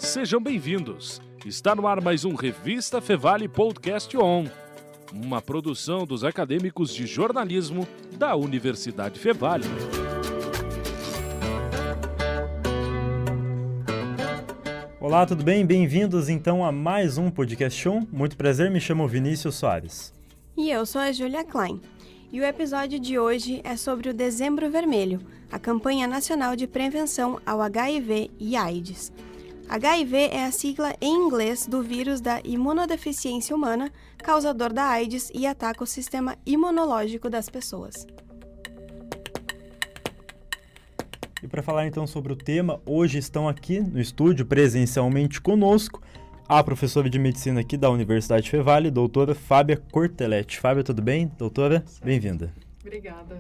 Sejam bem-vindos. Está no ar mais um Revista Fevale Podcast On, uma produção dos acadêmicos de jornalismo da Universidade Fevale. Olá, tudo bem? Bem-vindos então a mais um Podcast On. Muito prazer, me chamo Vinícius Soares. E eu sou a Júlia Klein. E o episódio de hoje é sobre o Dezembro Vermelho, a campanha nacional de prevenção ao HIV e AIDS. HIV é a sigla em inglês do vírus da imunodeficiência humana, causador da AIDS e ataca o sistema imunológico das pessoas. E para falar então sobre o tema, hoje estão aqui no estúdio presencialmente conosco a professora de medicina aqui da Universidade Fevale, doutora Fábia Cortelletti. Fábia, tudo bem? Doutora, bem-vinda. Obrigada.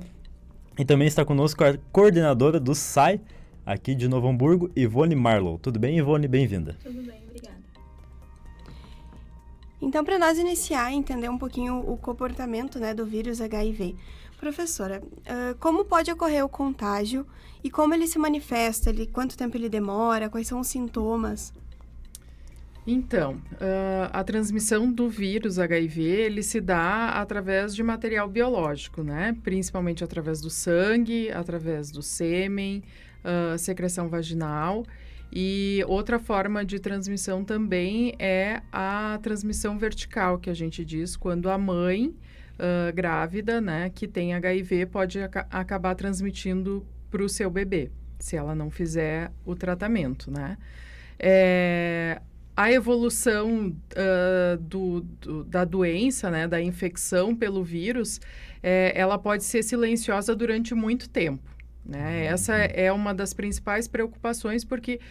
E também está conosco a coordenadora do SAI, aqui de Novo Hamburgo, Ivone Marlow. Tudo bem, Ivone? Bem-vinda. Tudo bem, obrigada. Então, para nós iniciar e entender um pouquinho o comportamento, do vírus HIV, professora, como pode ocorrer o contágio e como ele se manifesta, quanto tempo ele demora, quais são os sintomas? Então, a transmissão do vírus HIV, ele se dá através de material biológico, né? Principalmente através do sangue, através do sêmen, secreção vaginal. E outra forma de transmissão também é a transmissão vertical, que a gente diz, quando a mãe grávida, né, que tem HIV, pode acabar transmitindo para o seu bebê, se ela não fizer o tratamento, né? A evolução da doença, né, da infecção pelo vírus, ela pode ser silenciosa durante muito tempo, né? Essa é uma das principais preocupações, porque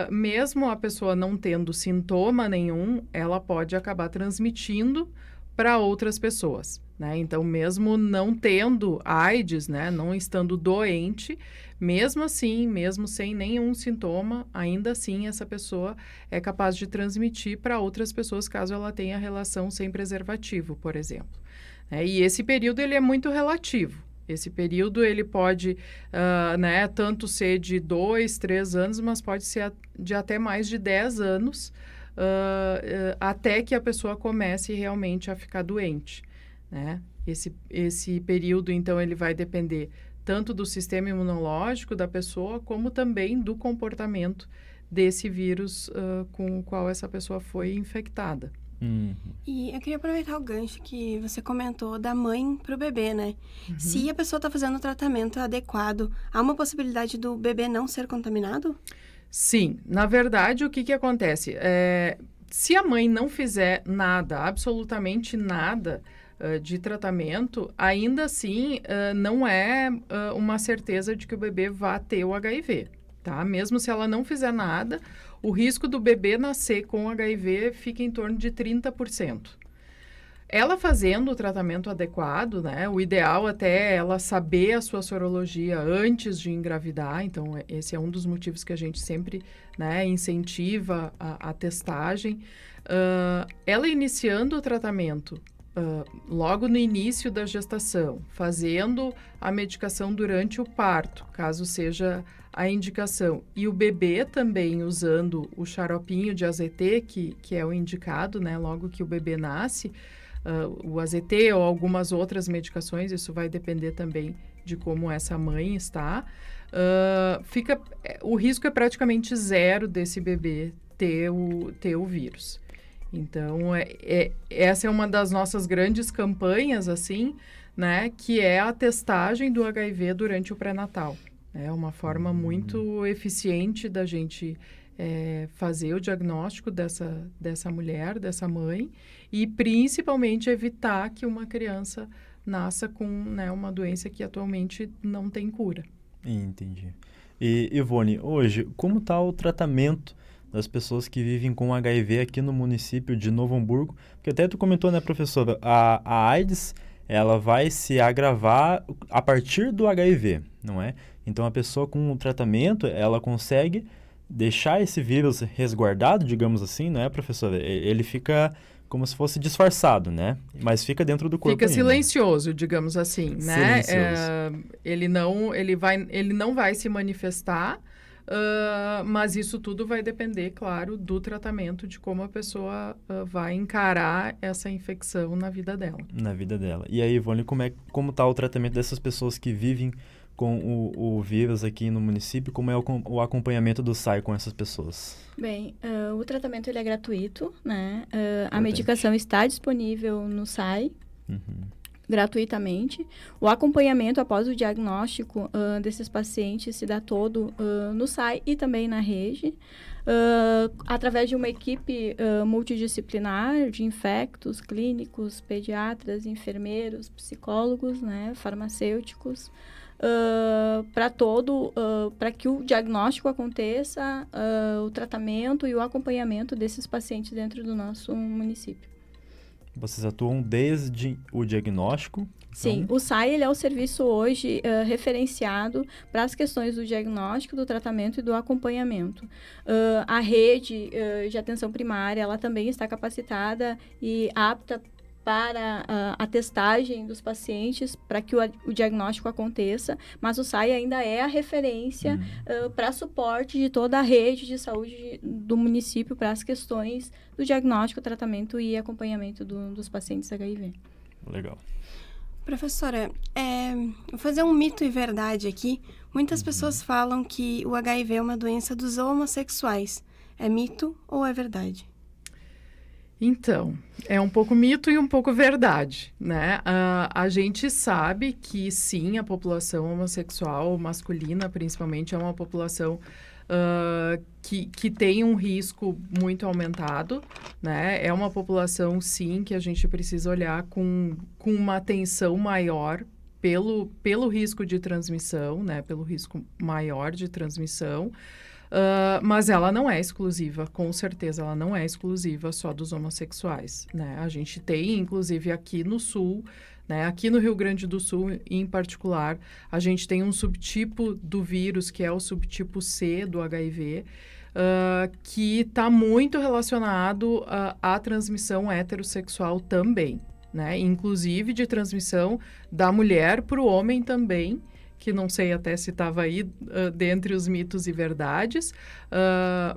mesmo a pessoa não tendo sintoma nenhum, ela pode acabar transmitindo para outras pessoas, né? Então, mesmo não tendo AIDS, né, não estando doente, mesmo assim, mesmo sem nenhum sintoma, ainda assim essa pessoa é capaz de transmitir para outras pessoas caso ela tenha relação sem preservativo, por exemplo. E esse período ele é muito relativo. Esse período ele pode, tanto ser de 2, 3 anos, mas pode ser de até mais de 10 anos, até que a pessoa comece realmente a ficar doente, né? Esse período, então, ele vai depender tanto do sistema imunológico da pessoa, como também do comportamento desse vírus com o qual essa pessoa foi infectada. E eu queria aproveitar o gancho que você comentou da mãe para o bebê, né? Uhum. Se a pessoa está fazendo o tratamento adequado, há uma possibilidade do bebê não ser contaminado? Sim, na verdade, o que acontece? Se a mãe não fizer nada, absolutamente nada de tratamento, ainda assim não é uma certeza de que o bebê vá ter o HIV, tá? Mesmo se ela não fizer nada, o risco do bebê nascer com HIV fica em torno de 30%. Ela fazendo o tratamento adequado, né? O ideal até é ela saber a sua sorologia antes de engravidar. Então, esse é um dos motivos que a gente sempre, né, incentiva a testagem. Ela iniciando o tratamento logo no início da gestação, fazendo a medicação durante o parto, caso seja a indicação, e o bebê também usando o xaropinho de AZT, que é o indicado, né, logo que o bebê nasce, o AZT ou algumas outras medicações, isso vai depender também de como essa mãe está, o risco é praticamente zero desse bebê ter o vírus. Então, essa é uma das nossas grandes campanhas, assim, né, que é a testagem do HIV durante o pré-natal. É uma forma muito eficiente da gente fazer o diagnóstico dessa mulher, dessa mãe, e principalmente evitar que uma criança nasça com, né, uma doença que atualmente não tem cura. Entendi. E, Ivone, hoje, como está o tratamento das pessoas que vivem com HIV aqui no município de Novo Hamburgo? Porque até tu comentou, né, professora, a AIDS, ela vai se agravar a partir do HIV, não é? Então, a pessoa com o tratamento, ela consegue deixar esse vírus resguardado, digamos assim, não é, professora? Ele fica como se fosse disfarçado, né? Mas fica dentro do corpo. Fica silencioso, digamos assim, né? Ele não vai se manifestar Mas isso tudo vai depender, claro, do tratamento, de como a pessoa vai encarar essa infecção na vida dela. Na vida dela. E aí, Ivone, como está o tratamento dessas pessoas que vivem com o vírus aqui no município? Como é o acompanhamento do SAI com essas pessoas? Bem, o tratamento ele é gratuito, né? A medicação está disponível no SAI. Gratuitamente. O acompanhamento após o diagnóstico desses pacientes se dá todo no SAI e também na rede, através de uma equipe multidisciplinar de infectos, clínicos, pediatras, enfermeiros, psicólogos, né, farmacêuticos, para que o diagnóstico aconteça, o tratamento e o acompanhamento desses pacientes dentro do nosso município. Vocês atuam desde o diagnóstico? Então... Sim, o SAI ele é o serviço hoje referenciado para as questões do diagnóstico, do tratamento e do acompanhamento. A rede de atenção primária, ela também está capacitada e apta para a testagem dos pacientes, para que o diagnóstico aconteça, mas o SAI ainda é a referência para suporte de toda a rede de saúde do município para as questões do diagnóstico, tratamento e acompanhamento dos pacientes HIV. Legal. Professora, vou fazer um mito e verdade aqui. Muitas pessoas falam que o HIV é uma doença dos homossexuais. É mito ou é verdade? Então, é um pouco mito e um pouco verdade, né? A gente sabe que, sim, a população homossexual masculina, principalmente, é uma população que tem um risco muito aumentado, né? É uma população, sim, que a gente precisa olhar com uma atenção maior pelo risco de transmissão, né? Pelo risco maior de transmissão. Mas ela não é exclusiva, com certeza ela não é exclusiva só dos homossexuais, né? A gente tem, inclusive, aqui no Sul, né? Aqui no Rio Grande do Sul, em particular, a gente tem um subtipo do vírus, que é o subtipo C do HIV, que está muito relacionado à transmissão heterossexual também, né? Inclusive de transmissão da mulher para o homem também, que não sei até se estava aí dentre os mitos e verdades,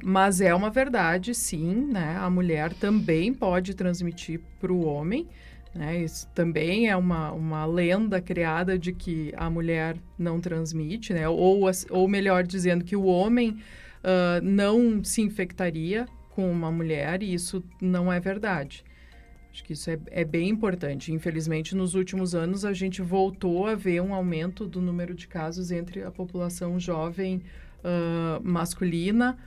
mas é uma verdade, sim, né? A mulher também pode transmitir para o homem, né? Isso também é uma lenda criada de que a mulher não transmite, né? Ou melhor dizendo, que o homem não se infectaria com uma mulher, e isso não é verdade. Acho que isso é bem importante. Infelizmente, nos últimos anos, a gente voltou a ver um aumento do número de casos entre a população jovem masculina,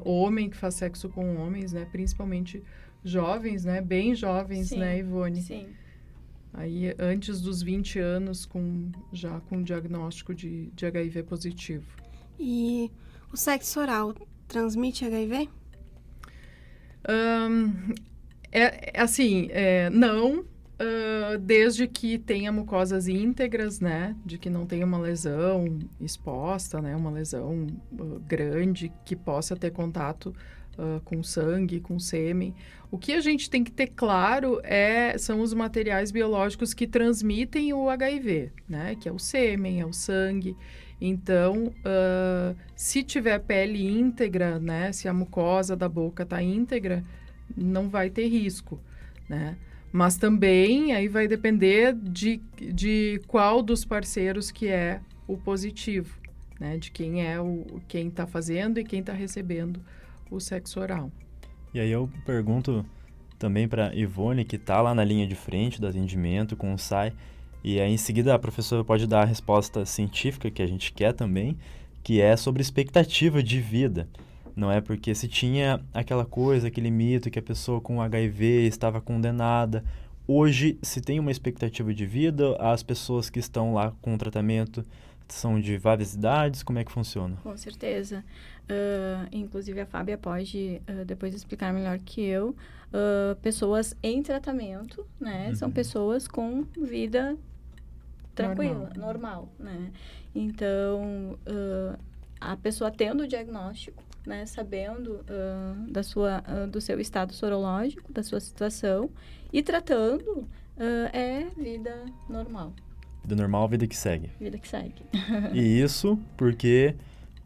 homem que faz sexo com homens, né? Principalmente jovens, né? Bem jovens, Sim, né, Ivone? Sim. Aí, antes dos 20 anos, já com diagnóstico de HIV positivo. E o sexo oral transmite HIV? Não, desde que tenha mucosas íntegras, né, de que não tenha uma lesão exposta, né, uma lesão grande que possa ter contato com sangue, com sêmen. O que a gente tem que ter claro são os materiais biológicos que transmitem o HIV, né, que é o sêmen, é o sangue. Então, se tiver pele íntegra, né, se a mucosa da boca está íntegra, não vai ter risco, né? Mas também aí vai depender de qual dos parceiros que é o positivo, né? De quem é quem está fazendo e quem está recebendo o sexo oral. E aí eu pergunto também para Ivone, que está lá na linha de frente do atendimento com o SAI, e aí em seguida a professora pode dar a resposta científica que a gente quer também, que é sobre expectativa de vida. Não é porque se tinha aquela coisa, aquele mito que a pessoa com HIV estava condenada. Hoje, se tem uma expectativa de vida, as pessoas que estão lá com o tratamento são de várias idades? Como é que funciona? Com certeza. Inclusive, a Fábia pode depois explicar melhor que eu. Pessoas em tratamento, né? São pessoas com vida tranquila, normal, né? Então, a pessoa tendo o diagnóstico, né, sabendo do seu estado sorológico, da sua situação, e tratando, é vida normal. Vida normal, vida que segue. Vida que segue. E isso porque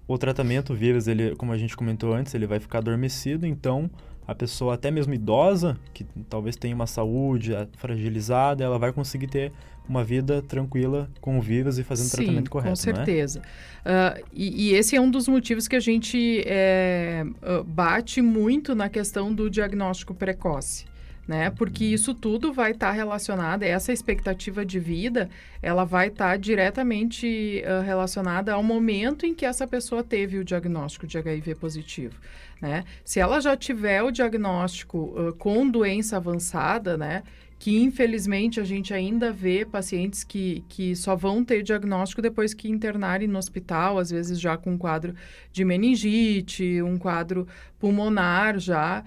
o tratamento, o vírus, ele, como a gente comentou antes, ele vai ficar adormecido, então a pessoa, até mesmo idosa, que talvez tenha uma saúde fragilizada, ela vai conseguir ter uma vida tranquila com o vírus e fazendo o tratamento correto, com certeza. E esse é um dos motivos que a gente bate muito na questão do diagnóstico precoce. Né? Porque isso tudo vai estar relacionado, essa expectativa de vida, ela vai estar diretamente relacionada ao momento em que essa pessoa teve o diagnóstico de HIV positivo, né? Se ela já tiver o diagnóstico com doença avançada, né? Que infelizmente a gente ainda vê pacientes que só vão ter diagnóstico depois que internarem no hospital, às vezes já com um quadro de meningite, um quadro pulmonar já,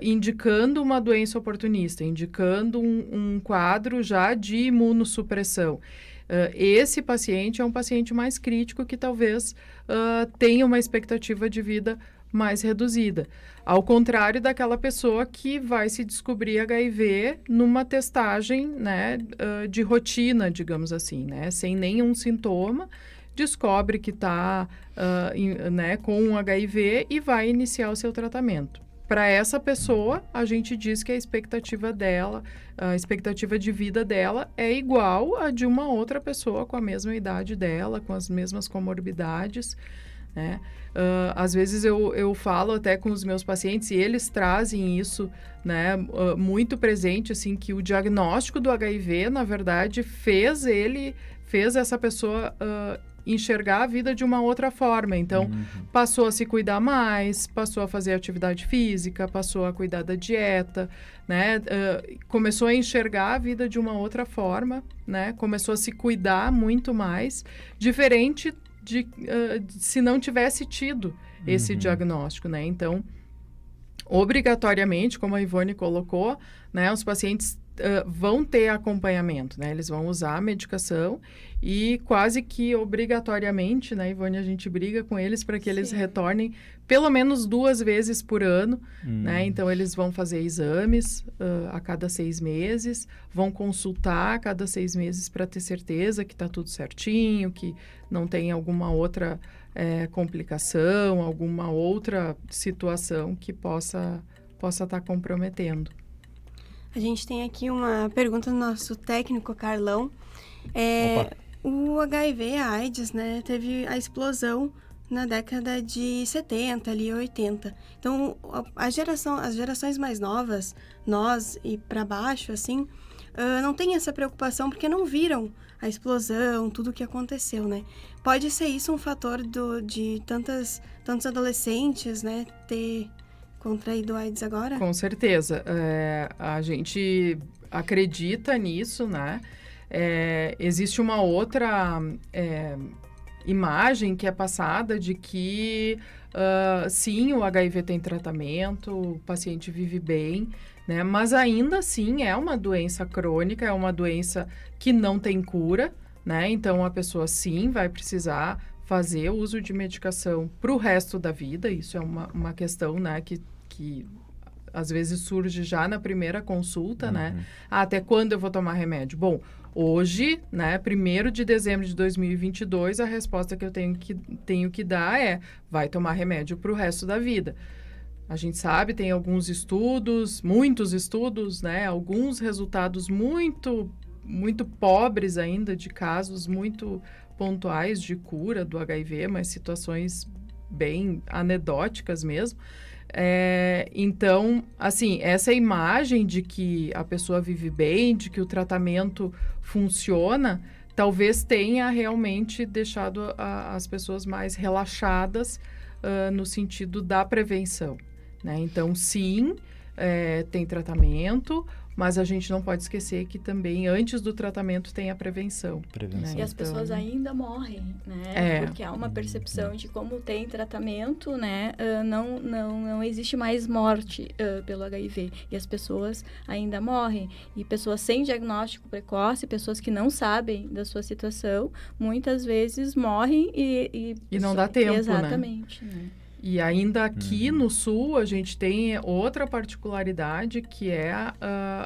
indicando uma doença oportunista, indicando um quadro já de imunossupressão. Esse paciente é um paciente mais crítico que talvez tenha uma expectativa de vida mais reduzida. Ao contrário daquela pessoa que vai se descobrir HIV numa testagem, né, de rotina, digamos assim, né, sem nenhum sintoma, descobre que está né, com um HIV e vai iniciar o seu tratamento. Para essa pessoa, a gente diz que a expectativa dela, a expectativa de vida dela é igual a de uma outra pessoa com a mesma idade dela, com as mesmas comorbidades, né? Às vezes eu falo até com os meus pacientes e eles trazem isso, né, muito presente, assim, que o diagnóstico do HIV, na verdade, fez essa pessoa enxergar a vida de uma outra forma. Então, passou a se cuidar mais, passou a fazer atividade física, passou a cuidar da dieta, né? Começou a enxergar a vida de uma outra forma, né? Começou a se cuidar muito mais, diferente de se não tivesse tido esse diagnóstico, né? Então, obrigatoriamente, como a Ivone colocou, né, os pacientes vão ter acompanhamento, né? Eles vão usar a medicação e quase que obrigatoriamente, né, Ivone, a gente briga com eles para que eles retornem pelo menos 2 vezes por ano, né? Então, eles vão fazer exames a cada 6 meses, vão consultar a cada 6 meses para ter certeza que está tudo certinho, que não tem alguma outra complicação, alguma outra situação que possa estar comprometendo. A gente tem aqui uma pergunta do nosso técnico, Carlão. O HIV, a AIDS, né, teve a explosão na década de 70, ali, 80. Então, as gerações mais novas, nós e para baixo, assim, não tem essa preocupação porque não viram a explosão, tudo o que aconteceu, né? Pode ser isso um fator de tantos adolescentes, né, ter contraído AIDS agora? Com certeza. A gente acredita nisso, né? Existe uma outra imagem que é passada de que, sim, o HIV tem tratamento, o paciente vive bem, né? Mas ainda assim é uma doença crônica, é uma doença que não tem cura, né? Então, a pessoa, sim, vai precisar fazer o uso de medicação para o resto da vida. Isso é uma questão, né, que às vezes surge já na primeira consulta, né? Até quando eu vou tomar remédio? Bom, hoje, né, 1º de dezembro de 2022, a resposta que eu tenho que dar é: vai tomar remédio para o resto da vida. A gente sabe, tem alguns estudos, muitos estudos, né? Alguns resultados muito, muito pobres ainda, de casos muito pontuais de cura do HIV, mas situações bem anedóticas mesmo. Então, assim, essa imagem de que a pessoa vive bem, de que o tratamento funciona, talvez tenha realmente deixado as pessoas mais relaxadas no sentido da prevenção, né? Então, sim, tem tratamento, mas a gente não pode esquecer que também, antes do tratamento, tem a prevenção. Né? E as pessoas ainda morrem, né? Porque há uma percepção de como tem tratamento, né? Não existe mais morte pelo HIV. E as pessoas ainda morrem. E pessoas sem diagnóstico precoce, pessoas que não sabem da sua situação, muias vezes morrem e não dá tempo, exatamente, né? E ainda aqui no Sul, a gente tem outra particularidade, que é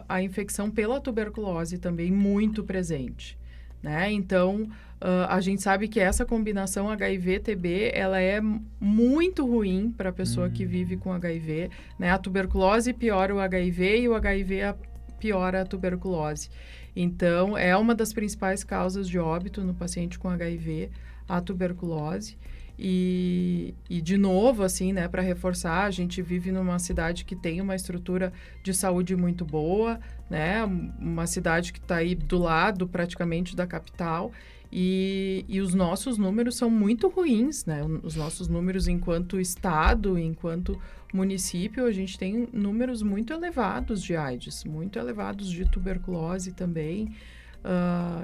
a infecção pela tuberculose também muito presente, né? Então, a gente sabe que essa combinação HIV-TB, ela é muito ruim para a pessoa que vive com HIV, né? A tuberculose piora o HIV e o HIV piora a tuberculose. Então, é uma das principais causas de óbito no paciente com HIV, a tuberculose. E de novo, assim, né, para reforçar, a gente vive numa cidade que tem uma estrutura de saúde muito boa, né, uma cidade que está aí do lado, praticamente, da capital, e os nossos números são muito ruins, né, os nossos números enquanto estado, enquanto município, a gente tem números muito elevados de AIDS, muito elevados de tuberculose também.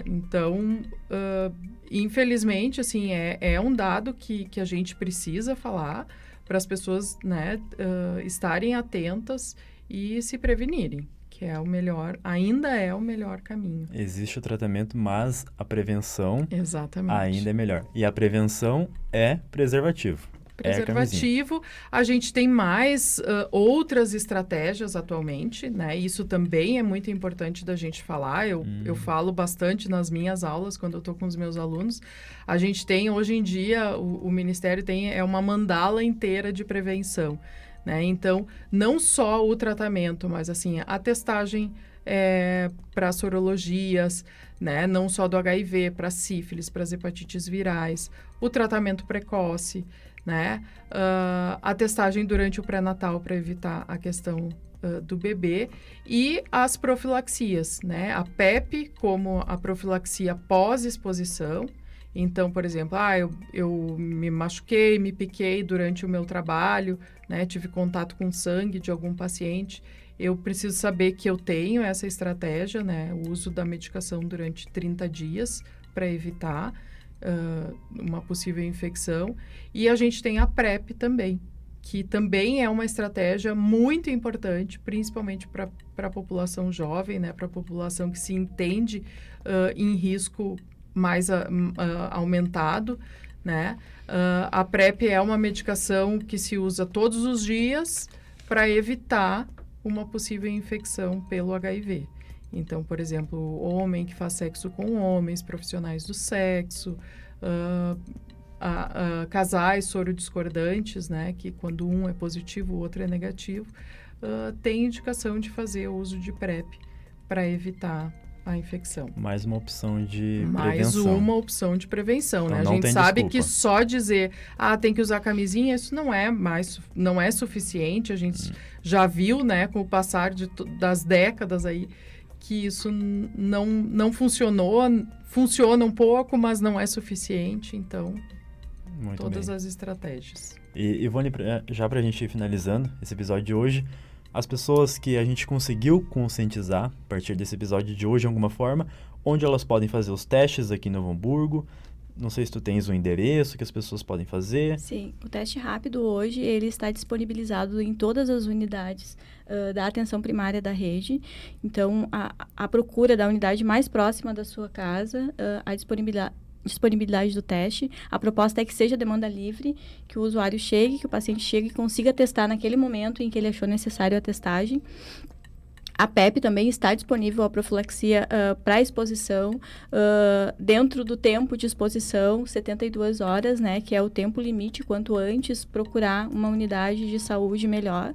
Então, infelizmente, assim, é um dado que a gente precisa falar para as pessoas, né, estarem atentas e se prevenirem, que é o melhor, ainda é o melhor caminho. Existe o tratamento, mas a prevenção Exatamente. ainda é melhor. E a prevenção é preservativo. Preservativo, a gente tem mais outras estratégias atualmente, né? Isso também é muito importante da gente falar. Eu falo bastante nas minhas aulas, quando eu estou com os meus alunos. A gente tem, hoje em dia, o Ministério tem uma mandala inteira de prevenção, né? Então, não só o tratamento, mas assim, a testagem para sorologias, né? Não só do HIV, para sífilis, para as hepatites virais, o tratamento precoce, né? A testagem durante o pré-natal para evitar a questão do bebê e as profilaxias, né? A PEP como a profilaxia pós-exposição. Então, por exemplo, eu me machuquei, me piquei durante o meu trabalho, né? Tive contato com sangue de algum paciente. Eu preciso saber que eu tenho essa estratégia, né? O uso da medicação durante 30 dias para evitar uma possível infecção. E a gente tem a PrEP também, que também é uma estratégia muito importante, principalmente para a população jovem, né? Para a população que se entende em risco mais aumentado, né? A PrEP é uma medicação que se usa todos os dias para evitar uma possível infecção pelo HIV. Então, por exemplo, o homem que faz sexo com homens, profissionais do sexo, casais sorodiscordantes, né, que quando um é positivo, o outro é negativo, tem indicação de fazer o uso de PrEP para evitar a infecção. Mais uma opção de prevenção. Mais uma opção de prevenção, então, né? A gente sabe que só dizer, tem que usar camisinha, isso não é suficiente. A gente já viu, né, com o passar das décadas aí, que isso não funcionou, funciona um pouco, mas não é suficiente, então, muito todas bem. as estratégias. E Ivone, já para a gente ir finalizando esse episódio de hoje, as pessoas que a gente conseguiu conscientizar a partir desse episódio de hoje, de alguma forma, onde elas podem fazer os testes aqui em Novo Hamburgo. Não sei se tu tens um endereço que as pessoas podem fazer. Sim, o teste rápido hoje, ele está disponibilizado em todas as unidades da atenção primária da rede. Então, a procura da unidade mais próxima da sua casa, a disponibilidade do teste. A proposta é que seja demanda livre, que o usuário chegue, que o paciente chegue e consiga testar naquele momento em que ele achou necessário a testagem. A PEP também está disponível, a profilaxia para exposição, dentro do tempo de exposição, 72 horas, né, que é o tempo limite, quanto antes procurar uma unidade de saúde melhor.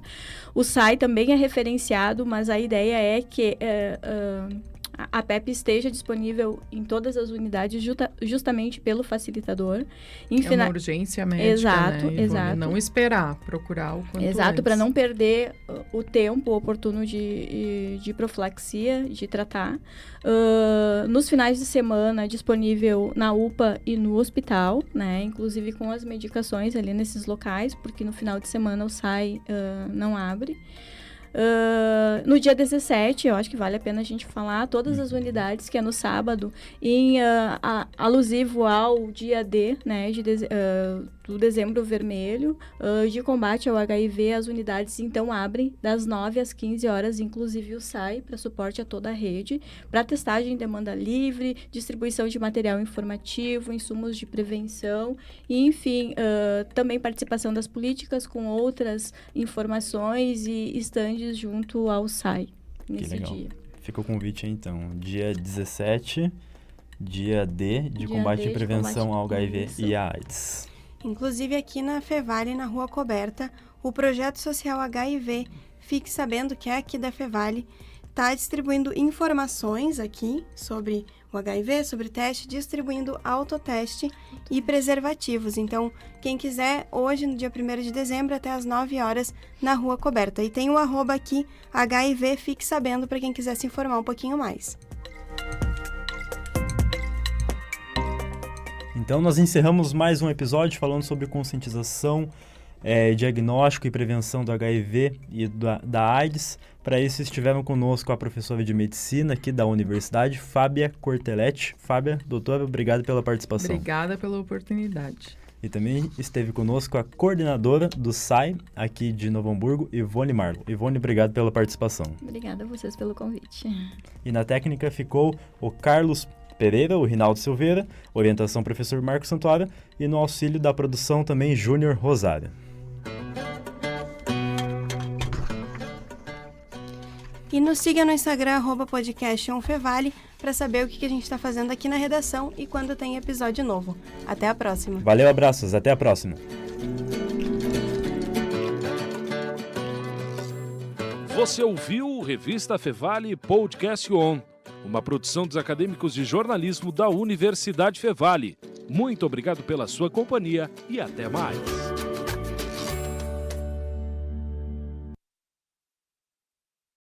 O SAI também é referenciado, mas a ideia é que a PEP esteja disponível em todas as unidades justamente pelo facilitador. É uma urgência médica, exato, né, Ivone? Exato. Não esperar, procurar o quanto antes. Exato, para não perder o tempo oportuno de profilaxia, de tratar. Nos finais de semana, disponível na UPA e no hospital, né? Inclusive com as medicações ali nesses locais, porque no final de semana o SAI não abre. No dia 17, eu acho que vale a pena a gente falar, todas as unidades, que é no sábado, alusivo ao dia D, né, do Dezembro Vermelho, de combate ao HIV, as unidades então abrem das 9 às 15 horas, inclusive o SAI, para suporte a toda a rede, para testagem em demanda livre, distribuição de material informativo, insumos de prevenção, e enfim, também participação das políticas com outras informações e estandes junto ao SAI nesse dia. Fica o convite aí, então, dia 17 Dia D de Dia combate D e de prevenção combate- ao HIV isso. e à AIDS. Inclusive aqui na Fevale, na Rua Coberta, o Projeto Social HIV, fique sabendo que é aqui da Fevale, está distribuindo informações aqui sobre o HIV, sobre teste, distribuindo autoteste e preservativos. Então, quem quiser, hoje, no dia 1º de dezembro, até às 9 horas, na Rua Coberta. E tem o @ aqui, HIV, fique sabendo, para quem quiser se informar um pouquinho mais. Então, nós encerramos mais um episódio falando sobre conscientização, diagnóstico e prevenção do HIV e da AIDS. Para isso, estiveram conosco a professora de medicina aqui da Universidade, Fábia Corteletti. Fábia, doutora, obrigado pela participação. Obrigada pela oportunidade. E também esteve conosco a coordenadora do SAI, aqui de Novo Hamburgo, Ivone Marlo. Ivone, obrigado pela participação. Obrigada a vocês pelo convite. E na técnica ficou o Carlos Pereira, o Rinaldo Silveira, orientação professor Marcos Santuário e no auxílio da produção também Júnior Rosário. E nos siga no Instagram, @podcast1fevale, para saber o que a gente está fazendo aqui na redação e quando tem episódio novo. Até a próxima! Valeu, abraços, até a próxima. Você ouviu o Revista Fevale Podcast On, uma produção dos acadêmicos de jornalismo da Universidade Fevale. Muito obrigado pela sua companhia e até mais.